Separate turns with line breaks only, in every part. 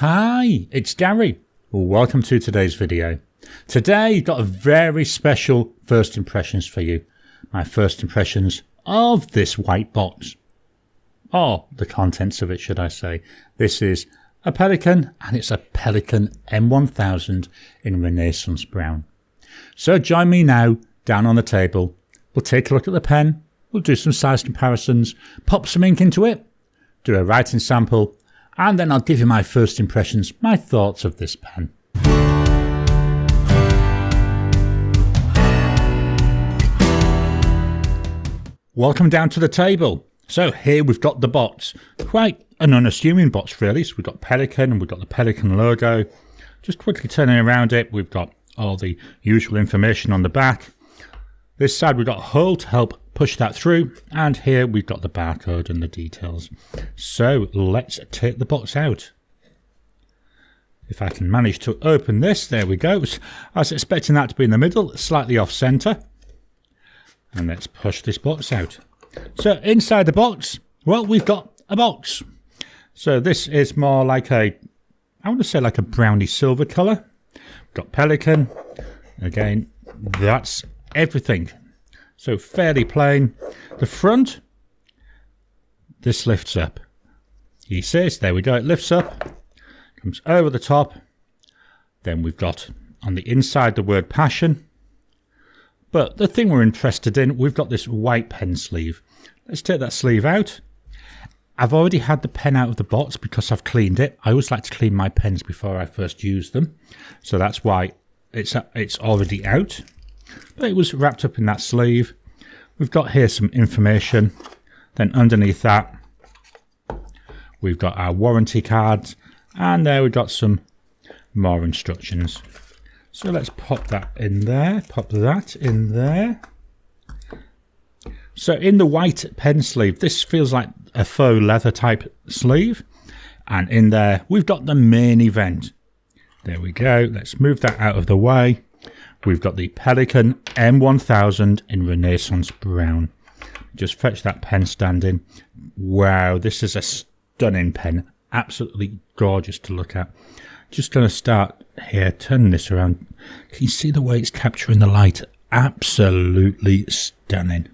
Hi, it's Gary. Welcome to today's video. Today, got a very special first impressions for you. My first impressions of this white box. Or the contents of it, should I say. This is a Pelikan, and it's a Pelikan M1000 in Renaissance Brown. So join me now down on the table. We'll take a look at the pen. We'll do some size comparisons, pop some ink into it, do a writing sample, and then I'll give you my first impressions, my thoughts of this pen. Welcome down to the table. So here we've got the box. Quite an unassuming box really. So we've got Pelikan and we've got the Pelikan logo. Just quickly turning around it, we've got all the usual information on the back. This side we've got a hole to help push that through, and here we've got the barcode and the details. So let's take the box out. If I can manage to open this, there we go. I was expecting that to be in the middle, slightly off centre. And let's push this box out. So inside the box, well, we've got a box. So this is more like I want to say like a browny silver colour. We've got Pelikan. Again, that's everything. So fairly plain. The front, this lifts up. He says, there we go, it lifts up, comes over the top. Then we've got on the inside the word passion. But the thing we're interested in, we've got this white pen sleeve. Let's take that sleeve out. I've already had the pen out of the box because I've cleaned it. I always like to clean my pens before I first use them. So that's why it's already out. But it was wrapped up in that sleeve. We've got here some information. Then underneath that, we've got our warranty cards. And there we've got some more instructions. So let's pop that in there. Pop that in there. So in the white pen sleeve, this feels like a faux leather type sleeve. And in there, we've got the main event. There we go. Let's move that out of the way. We've got the Pelikan M1000 in Renaissance Brown. Just fetch that pen stand in. Wow, this is a stunning pen. Absolutely gorgeous to look at. Just going to start here, turning this around. Can you see the way it's capturing the light? Absolutely stunning.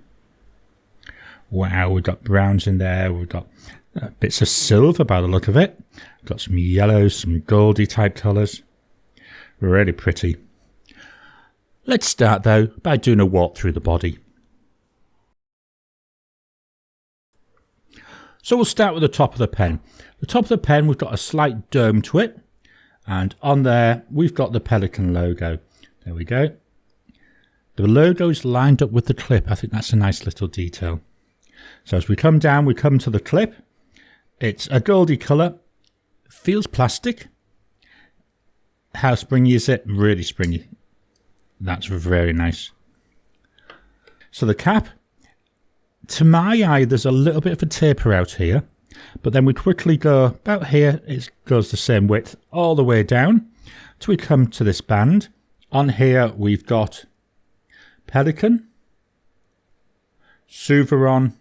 Wow, we've got browns in there. We've got bits of silver by the look of it. We've got some yellows, some goldy type colours. Really pretty. Let's start though by doing a walk through the body. So we'll start with the top of the pen. The top of the pen, we've got a slight dome to it. And on there, we've got the Pelikan logo. There we go. The logo is lined up with the clip. I think that's a nice little detail. So as we come down, we come to the clip. It's a goldy colour. Feels plastic. How springy is it? Really springy. That's very nice. So the cap, to my eye, there's a little bit of a taper out here. But then we quickly go about here. It goes the same width all the way down till we come to this band. On here, we've got Pelikan, Souveron,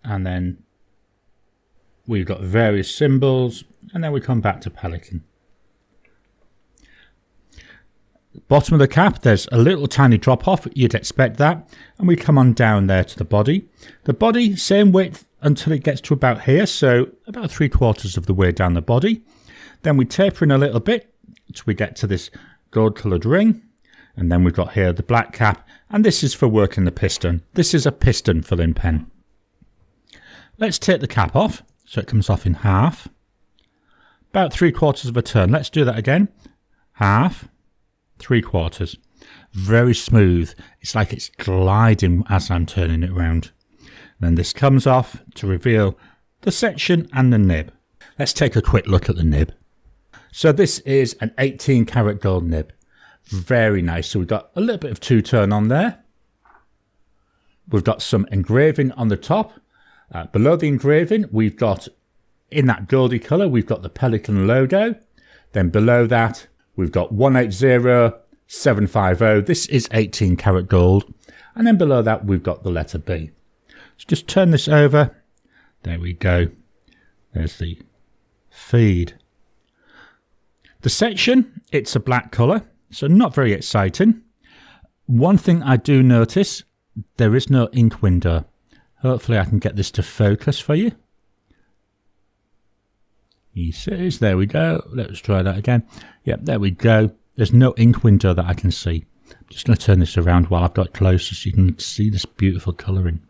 and then we've got various symbols, and then we come back to Pelikan. Bottom of the cap, there's a little tiny drop off, you'd expect that, and we come on down there to the body. The body, same width until it gets to about here, so about 3/4 of the way down the body. Then we taper in a little bit till we get to this gold coloured ring, and then we've got here the black cap, and this is for working the piston. This is a piston filling pen. Let's take the cap off, so it comes off in half. About 3/4 of a turn. Let's do that again. Half. 3/4. Very smooth. It's like it's gliding as I'm turning it around. Then this comes off to reveal the section and the nib. Let's take a quick look at the nib. So this is an 18 karat gold nib. Very nice. So we've got a little bit of two-tone on there. We've got some engraving on the top. Below the engraving, we've got, in that goldy colour, we've got the Pelikan logo. Then below that, we've got 180750. This is 18 karat gold. And then below that, we've got the letter B. So just turn this over. There we go. There's the feed. The section, it's a black colour, so not very exciting. One thing I do notice, there is no ink window. Hopefully I can get this to focus for you. He says, there we go. Let's try that again. Yep, there we go. There's no ink window that I can see. I'm just going to turn this around while I've got it closer so you can see this beautiful colouring.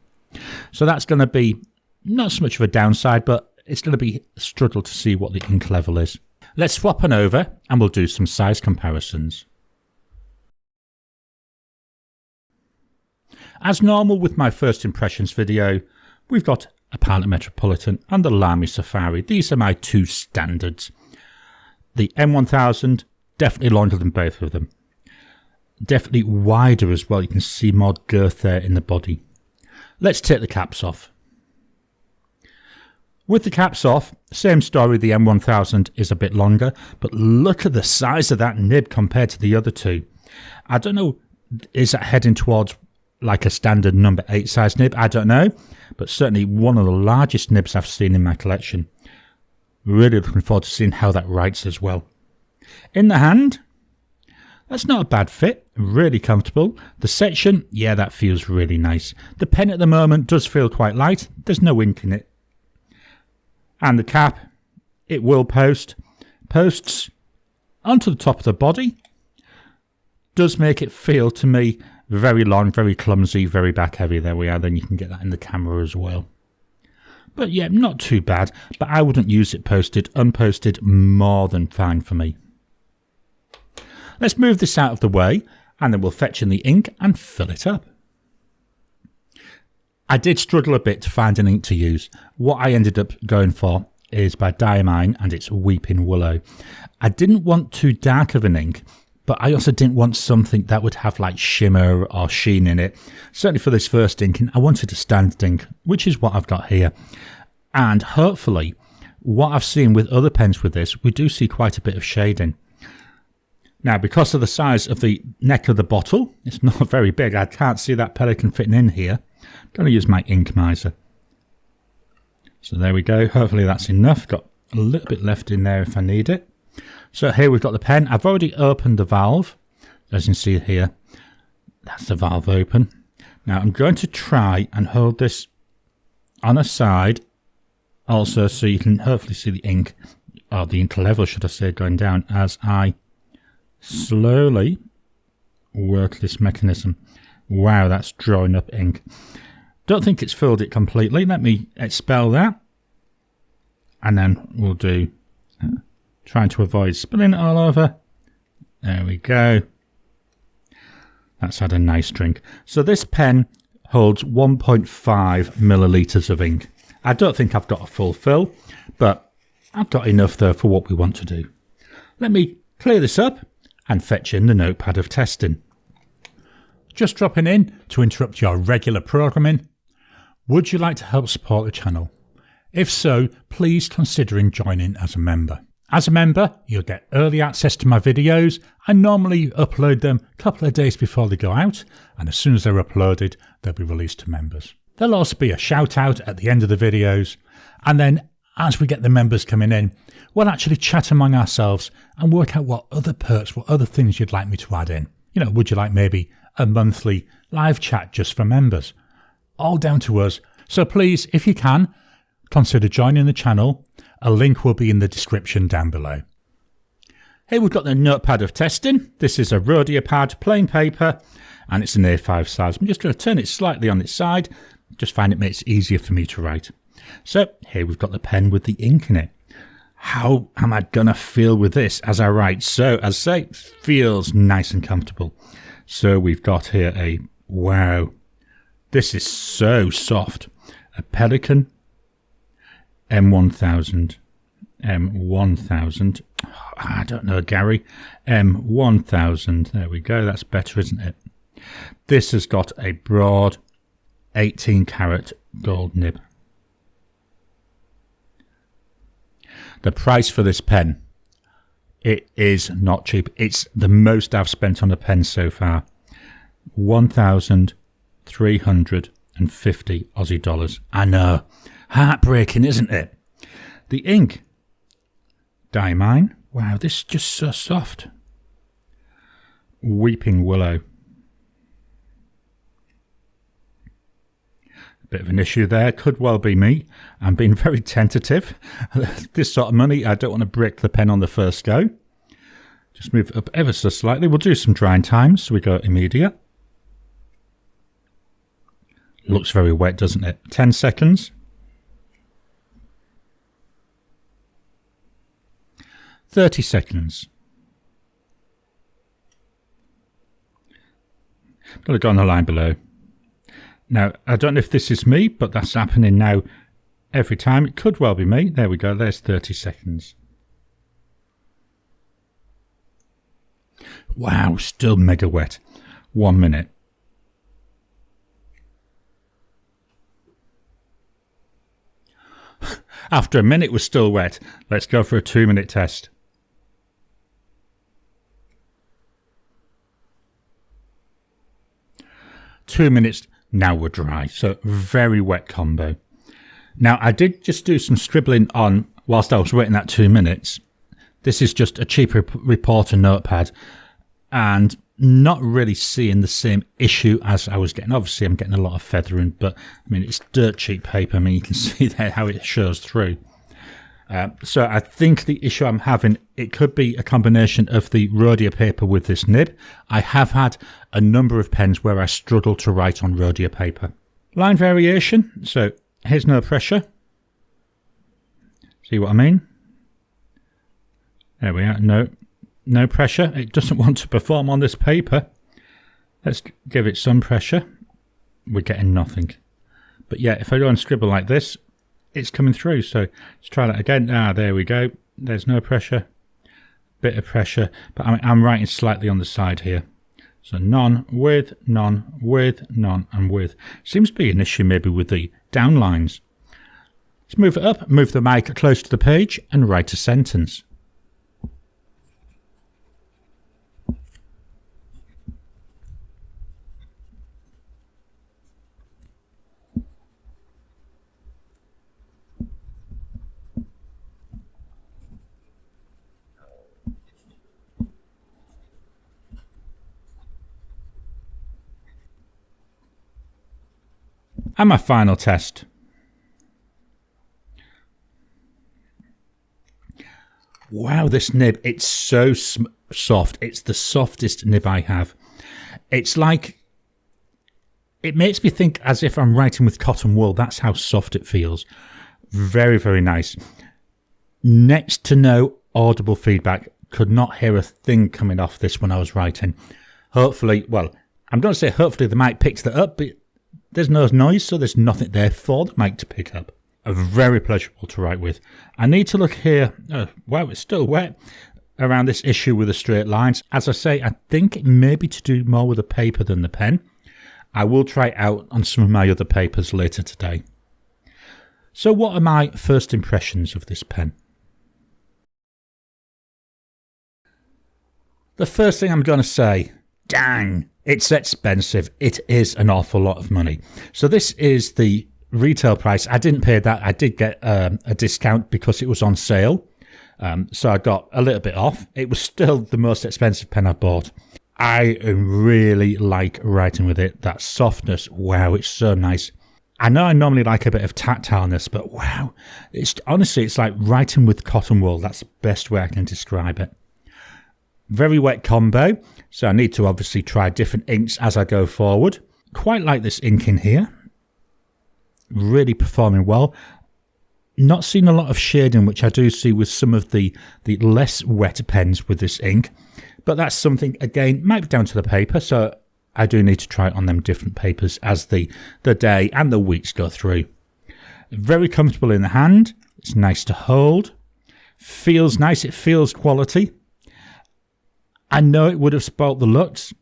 So that's going to be not so much of a downside, but it's going to be a struggle to see what the ink level is. Let's swap on over and we'll do some size comparisons. As normal with my first impressions video, we've got a Pilot Metropolitan and the Lamy Safari. These are my two standards. The M1000, definitely longer than both of them. Definitely wider as well. You can see more girth there in the body. Let's take the caps off. With the caps off, same story, the M1000 is a bit longer, but look at the size of that nib compared to the other two. I don't know, is that heading towards like a standard number 8 size nib? I don't know, but certainly one of the largest nibs I've seen in my collection. Really looking forward to seeing how that writes as well. In the hand, that's not a bad fit, really comfortable. The section, yeah, that feels really nice. The pen at the moment does feel quite light, there's no ink in it. And the cap, it will posts onto the top of the body. Does make it feel to me very long, very clumsy, very back heavy. There we are, then you can get that in the camera as well. But yeah, not too bad, but I wouldn't use it posted. Unposted, more than fine for me. Let's move this out of the way and then we'll fetch in the ink and fill it up. I did struggle a bit to find an ink to use. What I ended up going for is by Diamine and it's Weeping Willow. I didn't want too dark of an ink, but I also didn't want something that would have like shimmer or sheen in it. Certainly for this first inking, I wanted a standard ink, which is what I've got here. And hopefully, what I've seen with other pens with this, we do see quite a bit of shading. Now, because of the size of the neck of the bottle, it's not very big. I can't see that Pelikan fitting in here. I'm going to use my ink miser. So there we go. Hopefully that's enough. Got a little bit left in there if I need it. So here we've got the pen. I've already opened the valve. As you can see here, that's the valve open. Now I'm going to try and hold this on a side also so you can hopefully see the ink, or the ink level should I say, going down as I slowly work this mechanism. Wow, that's drawing up ink. Don't think it's filled it completely. Let me expel that. And then we'll do, trying to avoid spilling it all over. There we go. That's had a nice drink. So this pen holds 1.5 millilitres of ink. I don't think I've got a full fill, but I've got enough there for what we want to do. Let me clear this up and fetch in the notepad of testing. Just dropping in to interrupt your regular programming. Would you like to help support the channel? If so, please consider joining as a member. As a member, you'll get early access to my videos. I normally upload them a couple of days before they go out, and as soon as they're uploaded, they'll be released to members. There'll also be a shout out at the end of the videos, and then as we get the members coming in, we'll actually chat among ourselves and work out what other perks, what other things you'd like me to add in. You know, would you like maybe a monthly live chat just for members? All down to us. So please, if you can, consider joining the channel. A link will be in the description down below. Here we've got the notepad of testing. This is a Rhodia pad, plain paper, and it's an A5 size. I'm just going to turn it slightly on its side. Just find it makes it easier for me to write. So here we've got the pen with the ink in it. How am I going to feel with this as I write? So, as I say, it feels nice and comfortable. So we've got here a, wow, this is so soft. A Pelikan M1000. M1000. I don't know, Gary. M1000. There we go. That's better, isn't it? This has got a broad 18 karat gold nib. The price for this pen, it is not cheap. It's the most I've spent on a pen so far. 1,350 Aussie dollars. I know. Heartbreaking, isn't it? The ink. Diamine. Wow, this is just so soft. Weeping Willow. Bit of an issue there. Could well be me. I'm being very tentative. This sort of money, I don't want to break the pen on the first go. Just move it up ever so slightly. We'll do some drying times. So we go immediate. Looks very wet, doesn't it? 10 seconds. 30 seconds. I'm going to go on the line below. Now, I don't know if this is me, but that's happening now every time. It could well be me. There we go. There's 30 seconds. Wow, still mega wet. 1 minute. After a minute was still wet. Let's go for a 2-minute test. Two minutes, now we're dry. So very wet combo. Now I did just do some scribbling on whilst I was waiting that 2 minutes. This is just a cheap reporter notepad and not really seeing the same issue as I was getting. Obviously I'm getting a lot of feathering, but I mean it's dirt cheap paper. I mean you can see there how it shows through. So I think the issue I'm having, it could be a combination of the Rhodia paper with this nib. I have had a number of pens where I struggle to write on Rhodia paper. Line variation, so here's no pressure. See what I mean? There we are, no pressure. It doesn't want to perform on this paper. Let's give it some pressure. We're getting nothing. But yeah, if I go and scribble like this, it's coming through. So let's try that again. There we go. There's no pressure. Bit of pressure, but I'm writing slightly on the side here. So none, with, none, with, none, and with. Seems to be an issue maybe with the down lines. Let's move it up, move the mic close to the page, and write a sentence. And my final test. Wow, this nib, it's so soft. It's the softest nib I have. It's like, it makes me think as if I'm writing with cotton wool. That's how soft it feels. Very, very nice. Next to no audible feedback. Could not hear a thing coming off this when I was writing. Hopefully, well, I'm going to say hopefully the mic picked that up, but there's no noise, so there's nothing there for the mic to pick up. Very pleasurable to write with. I need to look here. Wow, it's still wet around this issue with the straight lines. As I say, I think it may be to do more with the paper than the pen. I will try it out on some of my other papers later today. So what are my first impressions of this pen? The first thing I'm going to say, dang, it's expensive. It is an awful lot of money. So this is the retail price. I didn't pay that. I did get a discount because it was on sale. So I got a little bit off. It was still the most expensive pen I bought. I really like writing with it. That softness, wow, it's so nice. I know I normally like a bit of tactileness, but wow, honestly, it's like writing with cotton wool. That's the best way I can describe it. Very wet combo, so I need to obviously try different inks as I go forward. Quite like this ink in here. Really performing well. Not seen a lot of shading, which I do see with some of the less wet pens with this ink. But that's something, again, might be down to the paper, so I do need to try it on them different papers as the day and the weeks go through. Very comfortable in the hand. It's nice to hold. Feels nice. It feels quality. I know it would have spoilt the looks.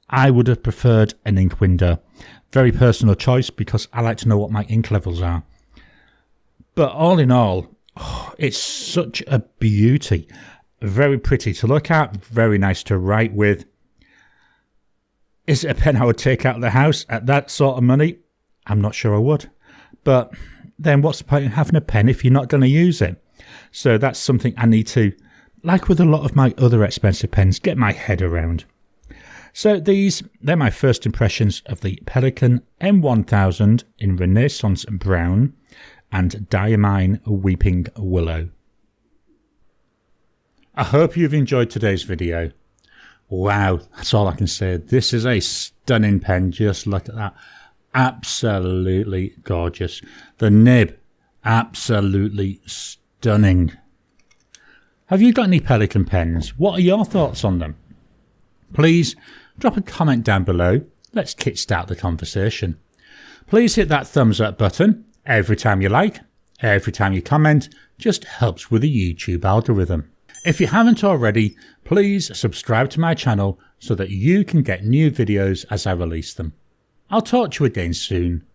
I would have preferred an ink window. Very personal choice because I like to know what my ink levels are. But all in all, it's such a beauty. Very pretty to look at. Very nice to write with. Is it a pen I would take out of the house at that sort of money? I'm not sure I would. But then what's the point in having a pen if you're not going to use it? So that's something I need to, like with a lot of my other expensive pens, get my head around. So they're my first impressions of the Pelikan M1000 in Renaissance Brown and Diamine Weeping Willow. I hope you've enjoyed today's video. Wow, that's all I can say. This is a stunning pen. Just look at that. Absolutely gorgeous. The nib, absolutely stunning. Have you got any Pelikan pens? What are your thoughts on them? Please drop a comment down below. Let's kickstart the conversation. Please hit that thumbs up button. Every time you like, every time you comment, just helps with the YouTube algorithm. If you haven't already, please subscribe to my channel so that you can get new videos as I release them. I'll talk to you again soon.